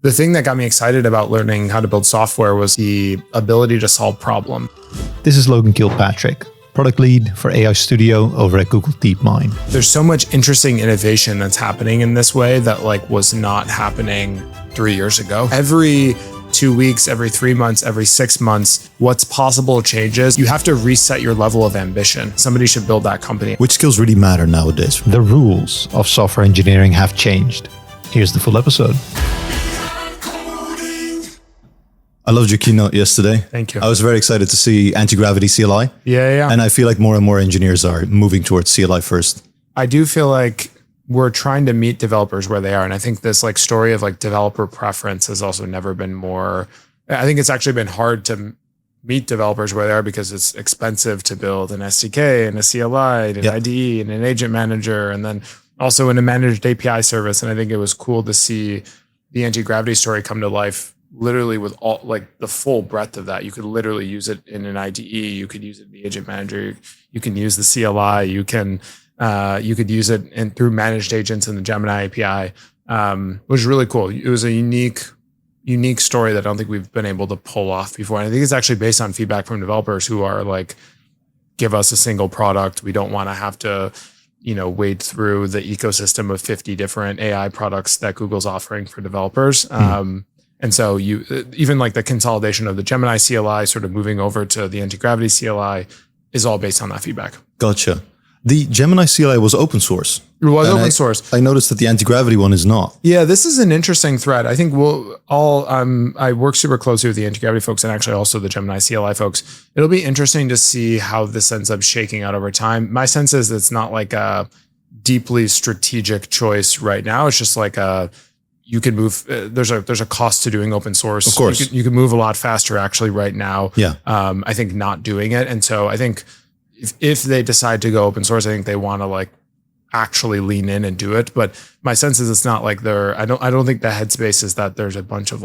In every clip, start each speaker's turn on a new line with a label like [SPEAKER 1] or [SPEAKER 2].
[SPEAKER 1] The thing that got me excited about learning how to build software was the ability to solve problems.
[SPEAKER 2] This is Logan Kilpatrick, product lead for AI Studio over at Google DeepMind.
[SPEAKER 1] There's so much interesting innovation that's happening in this way that was not happening 3 years ago. Every 2 weeks, every 3 months, every 6 months, what's possible changes. You have to reset your level of ambition. Somebody should build that company.
[SPEAKER 3] Which skills really matter nowadays?
[SPEAKER 2] The rules of software engineering have changed. Here's the full episode.
[SPEAKER 3] I loved your keynote yesterday.
[SPEAKER 1] Thank you.
[SPEAKER 3] I was very excited to see anti-gravity CLI.
[SPEAKER 1] Yeah.
[SPEAKER 3] And I feel like more and more engineers are moving towards CLI first.
[SPEAKER 1] I do feel like we're trying to meet developers where they are. And I think this story of developer preference has also never been more, I think it's actually been hard to meet developers where they are because it's expensive to build an SDK and a CLI and an IDE and an agent manager, and then also in a managed API service. And I think it was cool to see the anti-gravity story come to life literally with all the full breadth of that. You could literally use it in an IDE. You could use it in the agent manager. You can use the CLI. You could use it through managed agents in the Gemini API, which is really cool. It was a unique story that I don't think we've been able to pull off before. And I think it's actually based on feedback from developers who are give us a single product. We don't want to have to, wade through the ecosystem of 50 different AI products that Google's offering for developers. And so even the consolidation of the Gemini CLI sort of moving over to the anti-gravity CLI is all based on that feedback.
[SPEAKER 3] Gotcha. The Gemini CLI was open source.
[SPEAKER 1] It was open source.
[SPEAKER 3] I noticed that the anti-gravity one is not.
[SPEAKER 1] Yeah, this is an interesting thread. I think I work super closely with the anti-gravity folks and actually also the Gemini CLI folks. It'll be interesting to see how this ends up shaking out over time. My sense is it's not a deeply strategic choice right now. It's just you can move. There's a cost to doing open source.
[SPEAKER 3] Of course,
[SPEAKER 1] you can move a lot faster actually right now.
[SPEAKER 3] Yeah.
[SPEAKER 1] I think not doing it, and so I think if they decide to go open source, I think they want to actually lean in and do it. But my sense is it's not I don't think the headspace is that there's a bunch of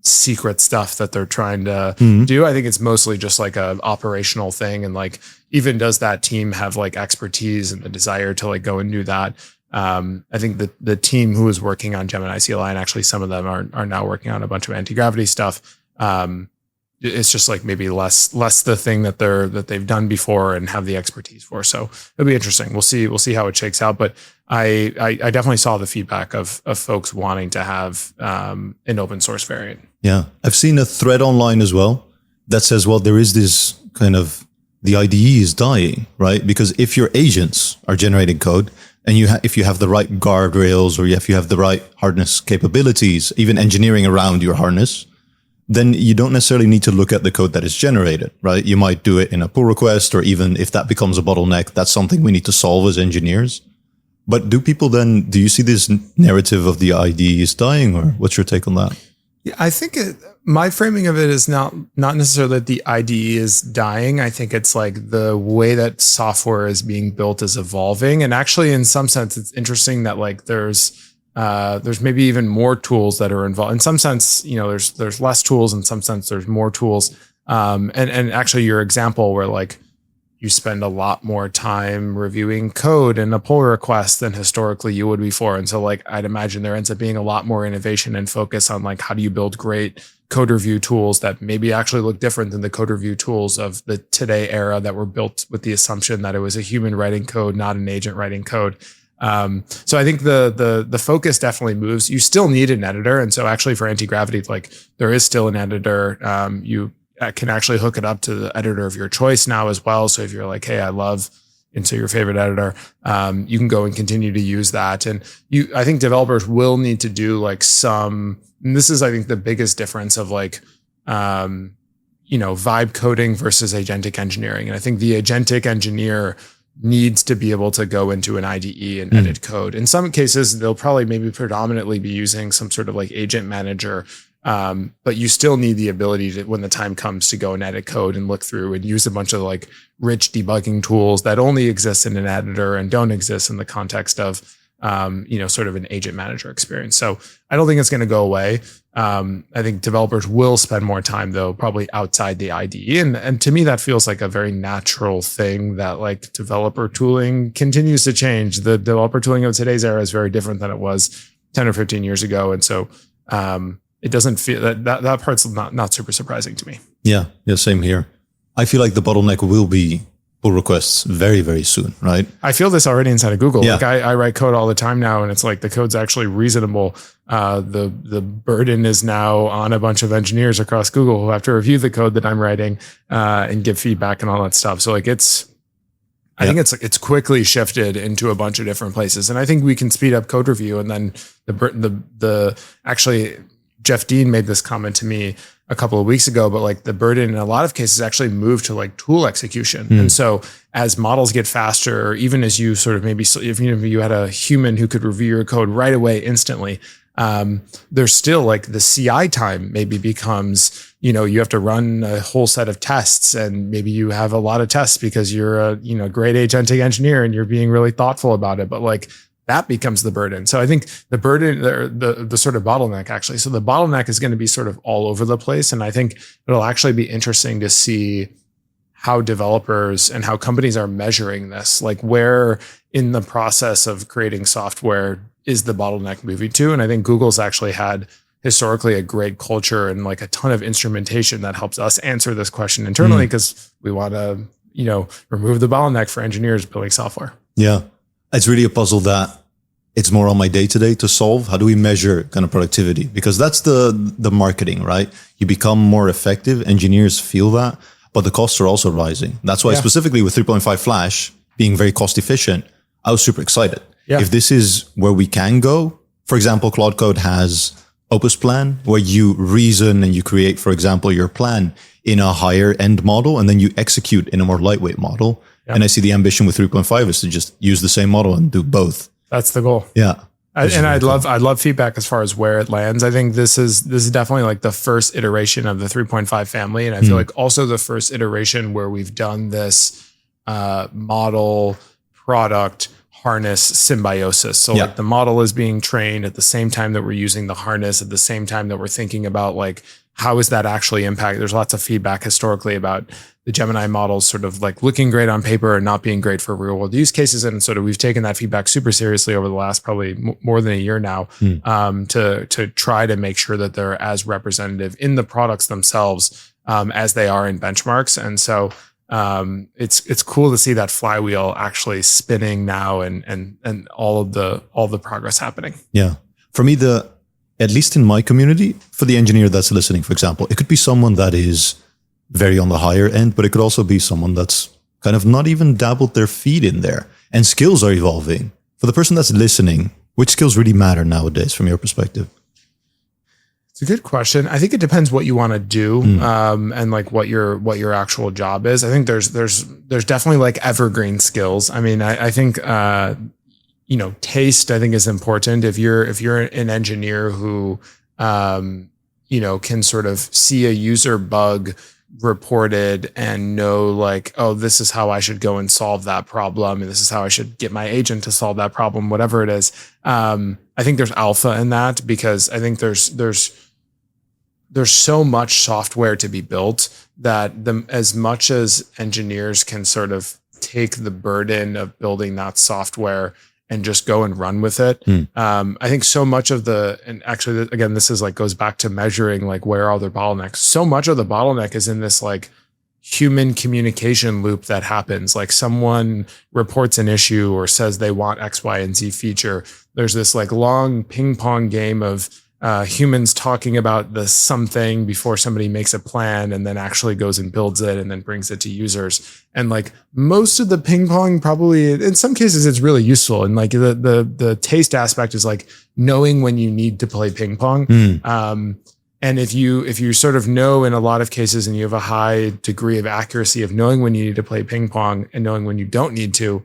[SPEAKER 1] secret stuff that they're trying to do. I think it's mostly just a operational thing, and even does that team have expertise and the desire to go and do that. I think that the team who is working on Gemini CLI, and actually some of them are now working on a bunch of anti-gravity stuff. It's just maybe less the thing that they've done before and have the expertise for. So it'll be interesting. We'll see how it shakes out. But I definitely saw the feedback of folks wanting to have an open source variant.
[SPEAKER 3] Yeah, I've seen a thread online as well that says, well, there is this kind of the IDE is dying, right? Because if your agents are generating code, and if you have the right guardrails, or if you have the right harness capabilities, even engineering around your harness, then you don't necessarily need to look at the code that is generated, right? You might do it in a pull request, or even if that becomes a bottleneck, that's something we need to solve as engineers. But do you see this narrative of the IDE is dying, or what's your take on that?
[SPEAKER 1] Yeah, I think my framing of it is not necessarily that the IDE is dying. I think it's the way that software is being built is evolving. And actually, in some sense, it's interesting that there's maybe even more tools that are involved. In some sense, there's less tools. In some sense, there's more tools. And actually, your example where you spend a lot more time reviewing code in a pull request than historically you would before. And so I'd imagine there ends up being a lot more innovation and focus on how do you build great code review tools that maybe actually look different than the code review tools of the today era that were built with the assumption that it was a human writing code, not an agent writing code. So I think the focus definitely moves. You still need an editor. And so actually for anti-gravity, there is still an editor. You can actually hook it up to the editor of your choice now as well. So if you're hey, I love into your favorite editor, you can go and continue to use that. And I think developers will need to do and this is, I think, the biggest difference of vibe coding versus agentic engineering. And I think the agentic engineer needs to be able to go into an IDE and edit code. In some cases, they'll probably maybe predominantly be using some sort of agent manager. But you still need the ability to, when the time comes, to go and edit code and look through and use a bunch of rich debugging tools that only exist in an editor and don't exist in the context of, sort of an agent manager experience. So I don't think it's going to go away. I think developers will spend more time though, probably outside the IDE. And to me, that feels like a very natural thing that developer tooling continues to change. The developer tooling of today's era is very different than it was 10 or 15 years ago. And so, it doesn't feel that part's not super surprising to me.
[SPEAKER 3] Yeah, same here. I feel like the bottleneck will be pull requests very, very soon, right?
[SPEAKER 1] I feel this already inside of Google.
[SPEAKER 3] Yeah.
[SPEAKER 1] Like I write code all the time now, and it's like the code's actually reasonable. The burden is now on a bunch of engineers across Google who have to review the code that I'm writing and give feedback and all that stuff. So like I think it's quickly shifted into a bunch of different places, and I think we can speed up code review. And then actually Jeff Dean made this comment to me a couple of weeks ago, but like the burden in a lot of cases actually moved to like tool execution. And so as models get faster, or even as you sort of maybe if you had a human who could review your code right away instantly, there's still like the CI time maybe becomes, you have to run a whole set of tests, and maybe you have a lot of tests because you're a, great agentic engineer and you're being really thoughtful about it. But like that becomes the burden. So I think the burden, the sort of bottleneck actually. So the bottleneck is going to be sort of all over the place. And I think it'll actually be interesting to see how developers and how companies are measuring this, like where in the process of creating software is the bottleneck moving to. And I think Google's actually had historically a great culture and like a ton of instrumentation that helps us answer this question internally, because we want to, remove the bottleneck for engineers building software.
[SPEAKER 3] Yeah. It's really a puzzle that it's more on my day-to-day to solve. How do we measure kind of productivity? Because that's the marketing, right? You become more effective. Engineers feel that, but the costs are also rising. That's why specifically with 3.5 Flash being very cost efficient, I was super excited. Yeah. If this is where we can go, for example, Claude Code has Opus Plan, where you reason and you create, for example, your plan in a higher end model, and then you execute in a more lightweight model. Yep. And I see the ambition with 3.5 is to just use the same model and do both.
[SPEAKER 1] That's the goal.
[SPEAKER 3] Yeah.
[SPEAKER 1] I'd love feedback as far as where it lands. I think this is definitely like the first iteration of the 3.5 family. And I feel like also the first iteration where we've done this model product harness symbiosis. So like the model is being trained at the same time that we're using the harness, at the same time that we're thinking about like, how is that actually impact? There's lots of feedback historically about the Gemini models sort of like looking great on paper and not being great for real world use cases. And sort of we've taken that feedback super seriously over the last probably more than a year now, to try to make sure that they're as representative in the products themselves as they are in benchmarks. And so it's cool to see that flywheel actually spinning now and all the progress happening.
[SPEAKER 3] Yeah. For me, at least in my community, for the engineer that's listening, for example, it could be someone that is very on the higher end, but it could also be someone that's kind of not even dabbled their feet in there. And skills are evolving. For the person that's listening, which skills really matter nowadays from your perspective?
[SPEAKER 1] It's a good question. I think it depends what you want to do, and like what your actual job is. I think there's definitely like evergreen skills. I mean, I think taste I think is important. If you're an engineer who can sort of see a user bug reported and know like, oh, this is how I should go and solve that problem, and this is how I should get my agent to solve that problem, whatever it is. I think there's alpha in that, because I think there's so much software to be built that as much as engineers can sort of take the burden of building that software and just go and run with it. I think so much of and actually, again, this is like goes back to measuring like where are the bottlenecks. So much of the bottleneck is in this like human communication loop that happens. Like someone reports an issue or says they want X, Y, and Z feature. There's this like long ping pong game of humans talking about the something before somebody makes a plan and then actually goes and builds it and then brings it to users. And like most of the ping pong, probably in some cases it's really useful. And like the taste aspect is like knowing when you need to play ping pong. And if you sort of know in a lot of cases and you have a high degree of accuracy of knowing when you need to play ping pong and knowing when you don't need to,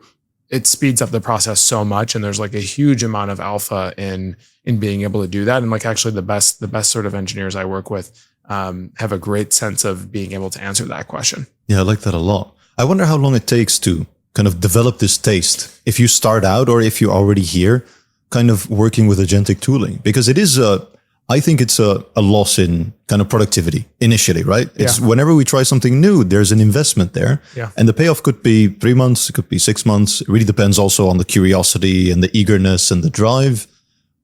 [SPEAKER 1] it speeds up the process so much. And there's like a huge amount of alpha in being able to do that. And like actually the best sort of engineers I work with have a great sense of being able to answer that question. Yeah, I like that a lot. I wonder how long it takes to kind of develop this taste. If you start out or if you're already here, kind of working with agentic tooling, because it is I think it's a loss in kind of productivity initially, right? It's whenever we try something new, there's an investment there. Yeah. And the payoff could be 3 months, it could be 6 months. It really depends also on the curiosity and the eagerness and the drive.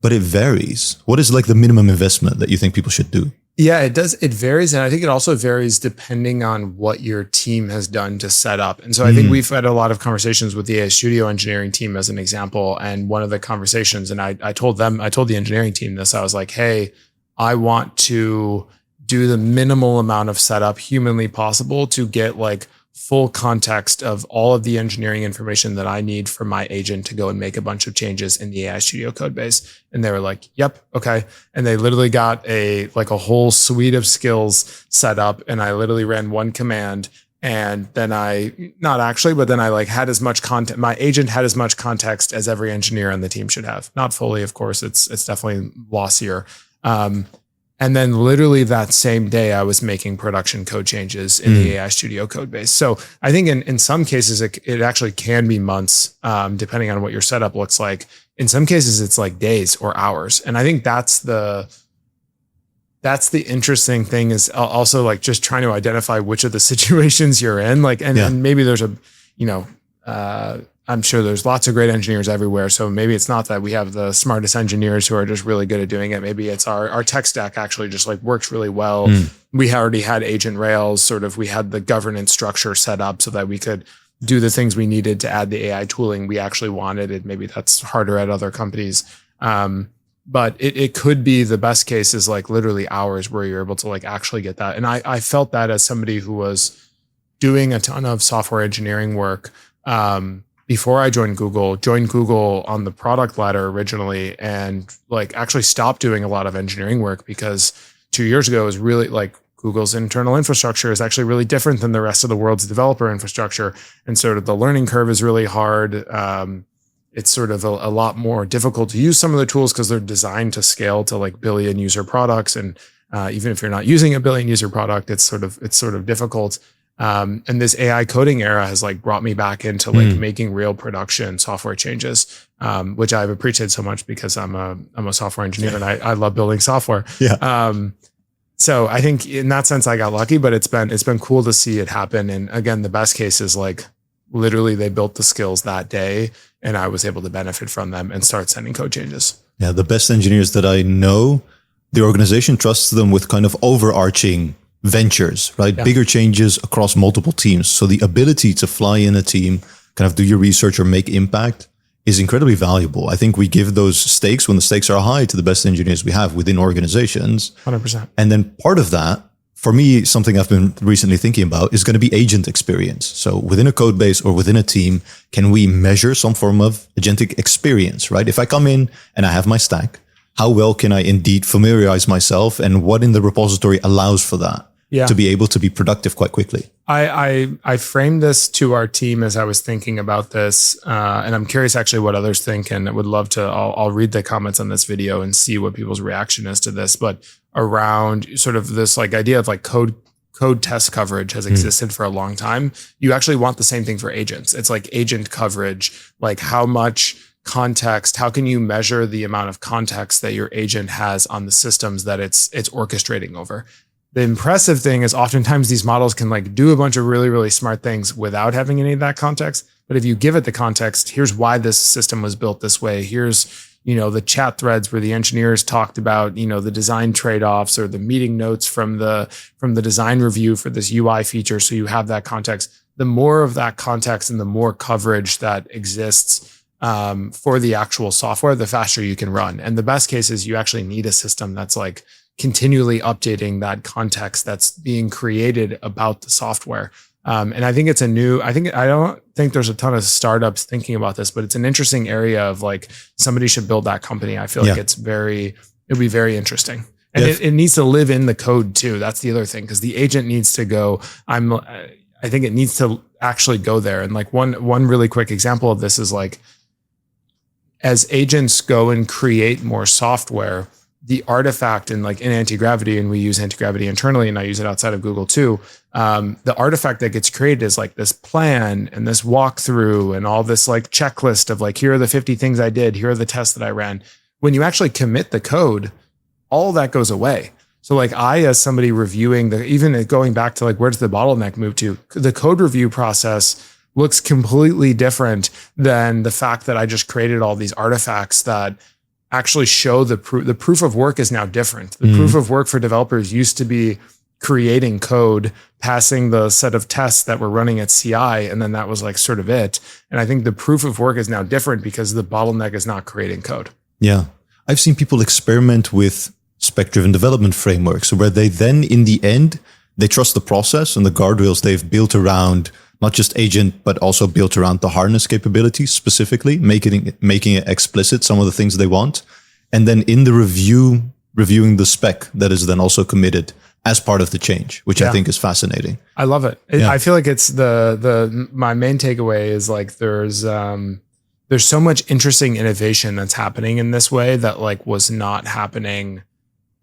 [SPEAKER 3] but it varies. What is like the minimum investment that you think people should do?
[SPEAKER 1] Yeah, it does. It varies. And I think it also varies depending on what your team has done to set up. And so I think we've had a lot of conversations with the AI Studio engineering team as an example. And one of the conversations, and I told the engineering team this, I was like, hey, I want to do the minimal amount of setup humanly possible to get like full context of all of the engineering information that I need for my agent to go and make a bunch of changes in the AI Studio code base. And they were like, yep, okay. And they literally got a whole suite of skills set up. And I literally ran one command. And then I had as much content. My agent had as much context as every engineer on the team should have. Not fully, of course. It's definitely lossier. And then literally that same day, I was making production code changes in the AI Studio code base. So I think in some cases, it actually can be months, depending on what your setup looks like. In some cases, it's like days or hours. And I think that's the interesting thing, is also like just trying to identify which of the situations you're in. Like, and maybe there's I'm sure there's lots of great engineers everywhere. So maybe it's not that we have the smartest engineers who are just really good at doing it. Maybe it's our tech stack actually just like works really well. We already had agent rails, we had the governance structure set up so that we could do the things we needed to add the AI tooling we actually wanted. And maybe that's harder at other companies. But it could be, the best case is like literally hours where you're able to like actually get that. And I felt that as somebody who was doing a ton of software engineering work, before I joined Google on the product ladder originally, and like actually stopped doing a lot of engineering work because 2 years ago it was really like Google's internal infrastructure is actually really different than the rest of the world's developer infrastructure. And sort of the learning curve is really hard. It's sort of a lot more difficult to use some of the tools because they're designed to scale to like billion user products. And even if you're not using a billion user product, it's sort of difficult. And this AI coding era has like brought me back into like making real production software changes, which I've appreciated so much because I'm a software engineer and I love building software. So I think in that sense I got lucky, but it's been cool to see it happen. And again, the best case is like literally they built the skills that day and I was able to benefit from them and start sending code changes. Yeah.
[SPEAKER 3] The best engineers that I know, the organization trusts them with kind of overarching ventures, right? Yeah. Bigger changes across multiple teams. So the ability to fly in a team, kind of do your research or make impact is incredibly valuable. I think we give those stakes when the stakes are high to the best engineers we have within organizations.
[SPEAKER 1] 100%.
[SPEAKER 3] And then part of that, for me, something I've been recently thinking about is going to be agent experience. So within a code base or within a team, can we measure some form of agentic experience, right? If I come in and I have my stack, how well can I indeed familiarize myself and what in the repository allows for that? To be able to be productive quite quickly.
[SPEAKER 1] I framed this to our team as I was thinking about this, and I'm curious actually what others think, and I would love to. I'll read the comments on this video and see what people's reaction is to this. But around sort of this like idea of like code test coverage has existed for a long time. You actually want the same thing for agents. It's like agent coverage, like how much context, how can you measure the amount of context that your agent has on the systems that it's orchestrating over? The impressive thing is oftentimes these models can like do a bunch of really, really smart things without having any of that context. But if you give it the context, here's why this system was built this way. Here's, the chat threads where the engineers talked about, the design trade-offs or the meeting notes from the design review for this UI feature. So you have that context. The more of that context and the more coverage that exists for the actual software, the faster you can run. And the best case is you actually need a system that's like continually updating that context that's being created about the software. And I think I don't think there's a ton of startups thinking about this, but it's an interesting area of like, somebody should build that company. I feel like it'd be very interesting. And it needs to live in the code too. That's the other thing. Cause the agent needs to go, I think it needs to actually go there. And like one really quick example of this is like, as agents go and create more software, the artifact in anti-gravity, and we use anti-gravity internally and I use it outside of Google too. The artifact that gets created is like this plan and this walkthrough and all this like checklist of like, here are the 50 things I did. Here are the tests that I ran. When you actually commit the code, all that goes away. So like as somebody reviewing even going back to like, where does the bottleneck move to? The code review process looks completely different than the fact that I just created all these artifacts that actually show the proof of work is now different. The proof of work for developers used to be creating code, passing the set of tests that were running at CI, and then that was like sort of it. And I think the proof of work is now different because the bottleneck is not creating code.
[SPEAKER 3] Yeah. I've seen people experiment with spec-driven development frameworks where they then, in the end, they trust the process and the guardrails they've built around not just agent, but also built around the harness capabilities specifically, making it explicit, some of the things they want. And then in the reviewing the spec that is then also committed as part of the change, which I think is fascinating.
[SPEAKER 1] I love it. I feel like it's my main takeaway is like there's so much interesting innovation that's happening in this way that like was not happening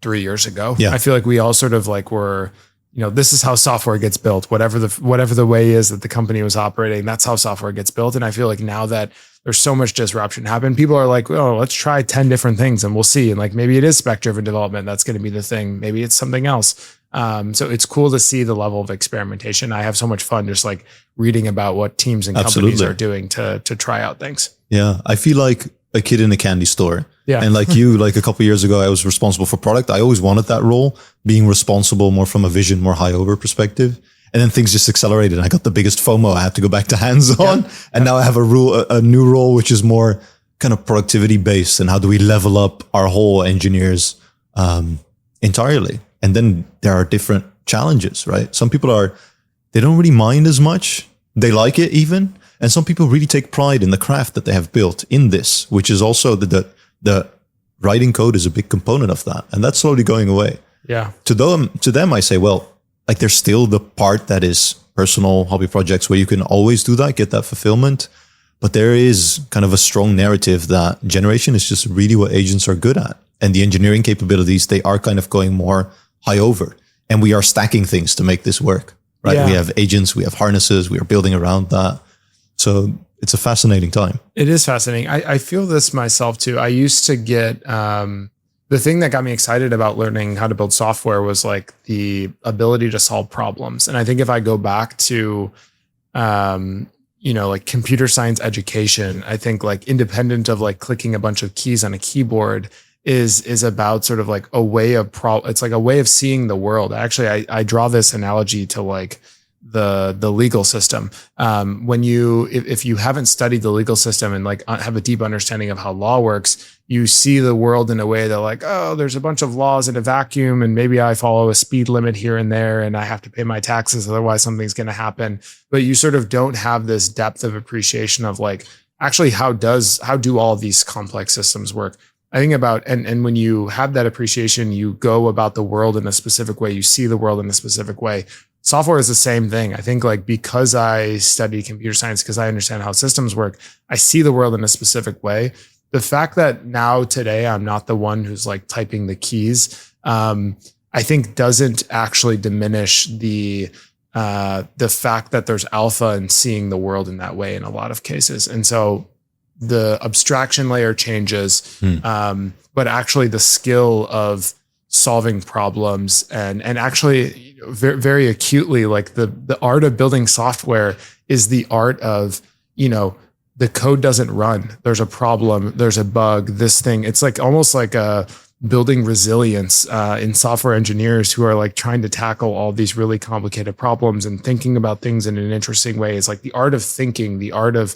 [SPEAKER 1] 3 years ago. Yeah. I feel like we all sort of like were, this is how software gets built. Whatever the way is that the company was operating, that's how software gets built. And I feel like now that there's so much disruption happening, people are like, oh, let's try 10 different things and we'll see. And like, maybe it is spec-driven development. That's going to be the thing. Maybe it's something else. So it's cool to see the level of experimentation. I have so much fun just like reading about what teams and companies are doing to try out things.
[SPEAKER 3] Yeah. I feel like a kid in a candy store.
[SPEAKER 1] Yeah.
[SPEAKER 3] And like you, like a couple of years ago, I was responsible for product. I always wanted that role, being responsible more from a vision, more high over perspective. And then things just accelerated. I got the biggest FOMO. I had to go back to hands-on. Yeah. And now I have a new role, which is more kind of productivity based. And how do we level up our whole engineers entirely? And then there are different challenges, right? Some people they don't really mind as much. They like it even. And some people really take pride in the craft that they have built in this, which is also the writing code is a big component of that. And that's slowly going away.
[SPEAKER 1] Yeah.
[SPEAKER 3] To them, I say, well, like there's still the part that is personal hobby projects where you can always do that, get that fulfillment. But there is kind of a strong narrative that generation is just really what agents are good at. And the engineering capabilities, they are kind of going more high over. And we are stacking things to make this work, right? Yeah. We have agents, we have harnesses, we are building around that. So it's a fascinating time.
[SPEAKER 1] It is fascinating. I feel this myself too. I used to get, the thing that got me excited about learning how to build software was like the ability to solve problems. And I think if I go back to, like computer science education, I think like independent of like clicking a bunch of keys on a keyboard is about sort of like a way of it's like a way of seeing the world. Actually, I draw this analogy to like the legal system. If you haven't studied the legal system and like have a deep understanding of how law works, you see the world in a way that like, oh, there's a bunch of laws in a vacuum and maybe I follow a speed limit here and there and I have to pay my taxes. Otherwise something's going to happen. But you sort of don't have this depth of appreciation of like, actually, how do all these complex systems work? I think about, and when you have that appreciation, you go about the world in a specific way. You see the world in a specific way. Software is the same thing. I think like because I study computer science, because I understand how systems work, I see the world in a specific way. The fact that now today I'm not the one who's like typing the keys, I think doesn't actually diminish the fact that there's alpha in seeing the world in that way in a lot of cases. And so the abstraction layer changes, but actually the skill of solving problems and actually very, very acutely, like the art of building software is the art of, the code doesn't run. There's a problem. There's a bug, this thing. It's like almost like a building resilience in software engineers who are like trying to tackle all these really complicated problems and thinking about things in an interesting way. It's like the art of thinking, the art of,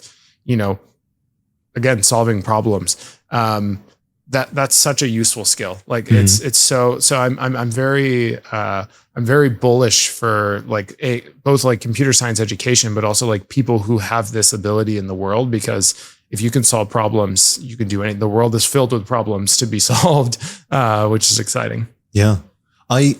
[SPEAKER 1] again, solving problems. That's such a useful skill. Like it's so I'm very bullish for like both like computer science education, but also like people who have this ability in the world, because if you can solve problems, you can do anything. The world is filled with problems to be solved, which is exciting.
[SPEAKER 3] Yeah. I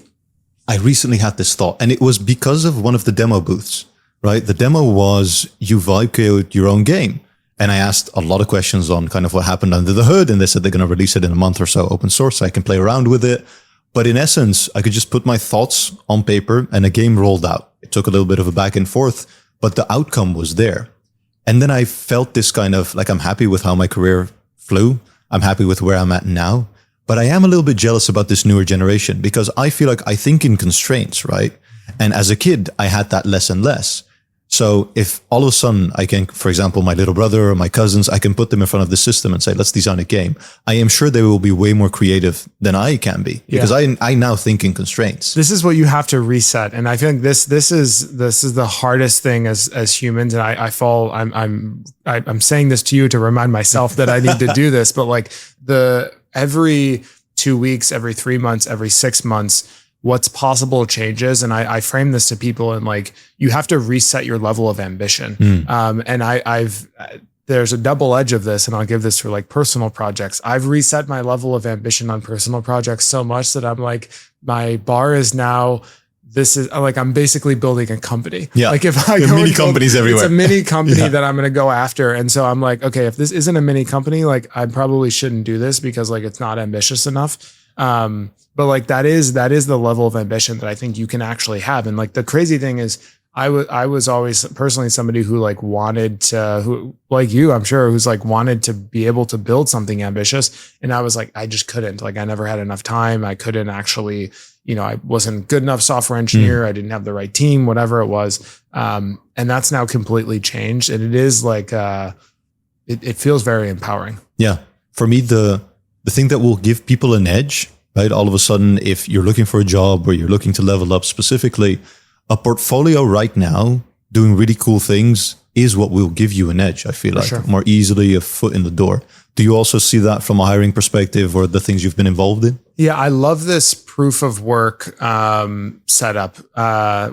[SPEAKER 3] recently had this thought, and it was because of one of the demo booths, right? The demo was you vibe code your own game. And I asked a lot of questions on kind of what happened under the hood. And they said they're going to release it in a month or so, open source, so I can play around with it. But in essence, I could just put my thoughts on paper and a game rolled out. It took a little bit of a back and forth, but the outcome was there. And then I felt this kind of like, I'm happy with how my career flew. I'm happy with where I'm at now. But I am a little bit jealous about this newer generation because I feel like I think in constraints, right? And as a kid, I had that less and less. So if all of a sudden I can, for example, my little brother or my cousins, I can put them in front of the system and say, let's design a game. I am sure they will be way more creative than I can be because I now think in constraints.
[SPEAKER 1] This is what you have to reset. And I think this is the hardest thing as humans. And I'm saying this to you to remind myself that I need to do this, but like every 2 weeks, every 3 months, every 6 months, what's possible changes. And I frame this to people and like, you have to reset your level of ambition. And there's a double edge of this, and I'll give this for like personal projects. I've reset my level of ambition on personal projects so much that I'm like, my bar is now, this is like, I'm basically building a company.
[SPEAKER 3] Yeah.
[SPEAKER 1] Like if I go
[SPEAKER 3] mini companies everywhere.
[SPEAKER 1] It's a mini company that I'm going to go after. And so I'm like, okay, if this isn't a mini company, like I probably shouldn't do this because like, it's not ambitious enough. But like that is the level of ambition that I think you can actually have. And like the crazy thing is I was always personally somebody who like wanted to, who like you, I'm sure, who's like wanted to be able to build something ambitious. And I was like, I just couldn't, like, I never had enough time. I couldn't actually, I wasn't good enough software engineer. I didn't have the right team, whatever it was. And that's now completely changed. And it is like, it feels very empowering.
[SPEAKER 3] Yeah. For me, the thing that will give people an edge, right? All of a sudden, if you're looking for a job or you're looking to level up specifically, a portfolio right now doing really cool things is what will give you an edge. I feel like more easily a foot in the door. Do you also see that from a hiring perspective or the things you've been involved in?
[SPEAKER 1] Yeah, I love this proof of work setup,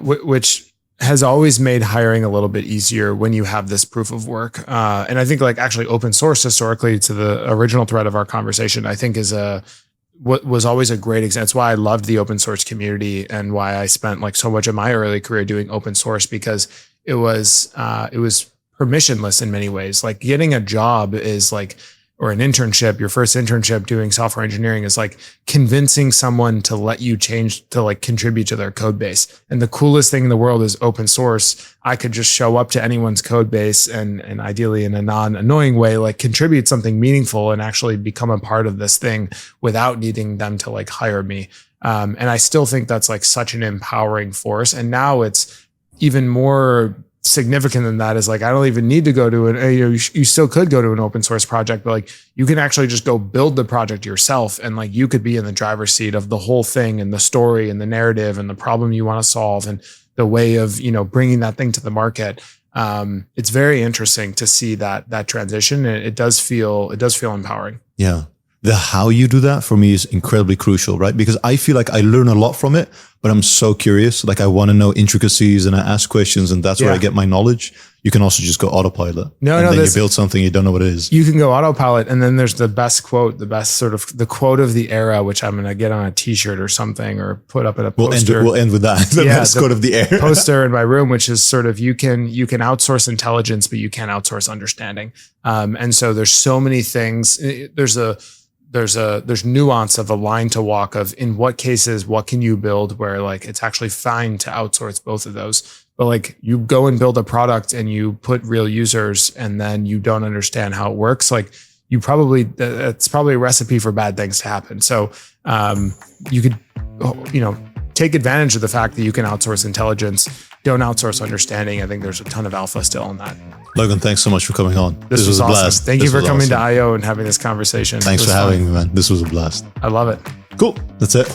[SPEAKER 1] which has always made hiring a little bit easier when you have this proof of work. And I think like actually open source historically, to the original thread of our conversation, I think is what was always a great example. That's why I loved the open source community and why I spent like so much of my early career doing open source, because it was permissionless in many ways. Like getting a job is like, or an internship, your first internship doing software engineering is like convincing someone to let you change, to like contribute to their code base. And the coolest thing in the world is open source. I could just show up to anyone's code base and ideally in a non-annoying way, like contribute something meaningful and actually become a part of this thing without needing them to like hire me. And I still think that's like such an empowering force. And now it's even more significant than that, is like, I don't even need to go to you still could go to an open source project, but like you can actually just go build the project yourself. And like, you could be in the driver's seat of the whole thing and the story and the narrative and the problem you want to solve and the way of, bringing that thing to the market. It's very interesting to see that transition. And it does feel empowering.
[SPEAKER 3] Yeah. The how you do that for me is incredibly crucial, right? Because I feel like I learn a lot from it, but I'm so curious. Like I want to know intricacies and I ask questions, and that's where I get my knowledge. You can also just go autopilot. Then you build something, you don't know what it is.
[SPEAKER 1] You can go autopilot. And then there's the best quote, the quote of the era, which I'm going to get on a t-shirt or something, or put up in a poster.
[SPEAKER 3] We'll end with that. The best quote of the era.
[SPEAKER 1] Poster in my room, which is sort of, you can outsource intelligence, but you can't outsource understanding. And so there's so many things. There's nuance of a line to walk of, in what cases, what can you build where like it's actually fine to outsource both of those. But like you go and build a product and you put real users and then you don't understand how it works. Like it's probably a recipe for bad things to happen. So you could, take advantage of the fact that you can outsource intelligence, don't outsource understanding. I think there's a ton of alpha still in that.
[SPEAKER 3] Logan, thanks so much for coming on.
[SPEAKER 1] This was a blast. Thank you for coming to IO and having this conversation.
[SPEAKER 3] Thanks for having me, man. This was a blast.
[SPEAKER 1] I love it.
[SPEAKER 3] Cool. That's it.